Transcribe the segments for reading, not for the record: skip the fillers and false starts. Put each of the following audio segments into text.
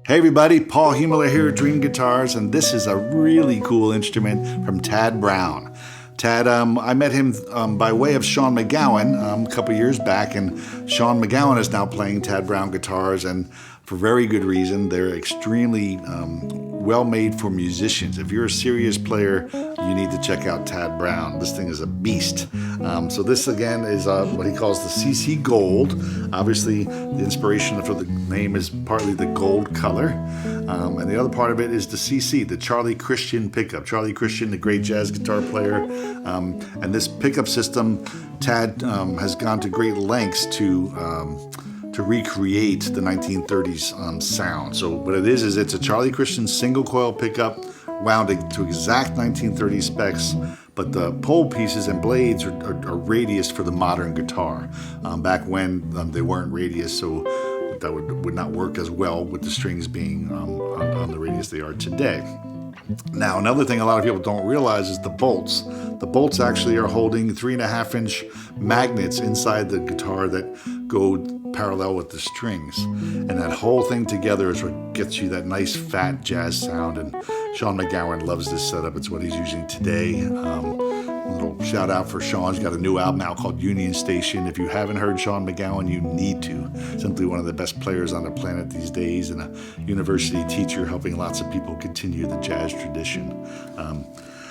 Hey everybody, Paul Himmler here at Dream Guitars, and this is a really cool instrument from Tad Brown. Tad, I met him by way of Sean McGowan a couple years back, and Sean McGowan is now playing Tad Brown guitars, and for very good reason. They're extremely well made for musicians. If you're a serious player, you need to check out Tad Brown. This thing is a beast. So this again is what he calls the CC Gold. Obviously, the inspiration for the name is partly the gold color. And the other part of it is the CC, the Charlie Christian pickup. Charlie Christian, the great jazz guitar player. And this pickup system, Tad has gone to great lengths to recreate the 1930s sound. So what it is it's a Charlie Christian single coil pickup wound to exact 1930s specs, but the pole pieces and blades are radius for the modern guitar. Back when they weren't radius, so that would not work as well with the strings being on the radius they are today. Now, another thing a lot of people don't realize is the bolts. The bolts actually are holding 3.5-inch magnets inside the guitar that go parallel with the strings. And that whole thing together is what gets you that nice fat jazz sound. And Sean McGowan loves this setup. It's what he's using today. A little shout out for Sean. He's got a new album out called Union Station. If you haven't heard Sean McGowan, you need to. Simply one of the best players on the planet these days, and a university teacher helping lots of people continue the jazz tradition.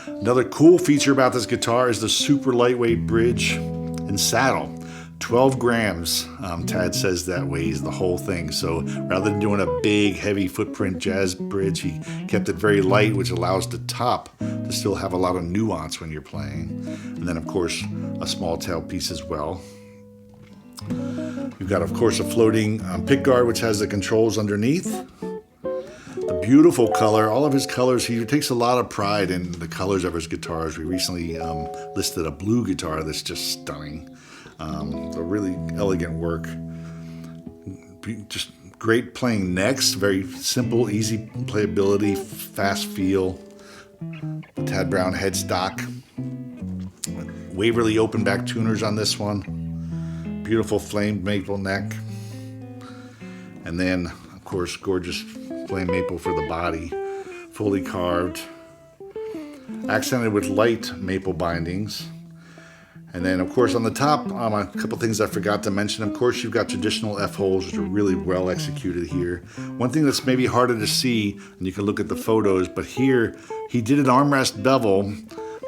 Another cool feature about this guitar is the super lightweight bridge and saddle. 12 grams, Tad says that weighs the whole thing. So rather than doing a big, heavy footprint jazz bridge, he kept it very light, which allows the top to still have a lot of nuance when you're playing. And then, of course, a small tail piece as well. You've got, of course, a floating pickguard, which has the controls underneath. The beautiful color, all of his colors, he takes a lot of pride in the colors of his guitars. We recently listed a blue guitar that's just stunning. So really elegant work. Just great playing necks, very simple, easy playability, fast feel. Tad Brown headstock. Waverly open back tuners on this one. Beautiful flamed maple neck. And then, of course, gorgeous flame maple for the body. Fully carved. Accented with light maple bindings. And then, of course, on the top, a couple things I forgot to mention. Of course, you've got traditional F-holes, which are really well executed here. One thing that's maybe harder to see, and you can look at the photos, but here, he did an armrest bevel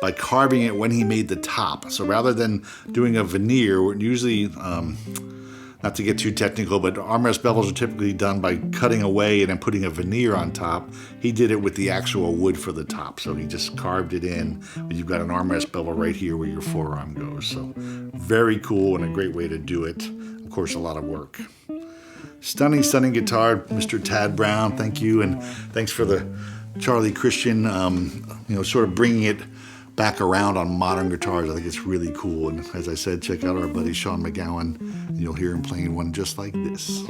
by carving it when he made the top. So rather than doing a veneer, usually, not to get too technical, but armrest bevels are typically done by cutting away and then putting a veneer on top. He did it with the actual wood for the top, so he just carved it in. But you've got an armrest bevel right here where your forearm goes. So very cool and a great way to do it. Of course, a lot of work. Stunning, stunning guitar, Mr. Tad Brown. Thank you, and thanks for the Charlie Christian, sort of bringing it back around on modern guitars. I think it's really cool. And as I said, check out our buddy Sean McGowan, and you'll hear him playing one just like this.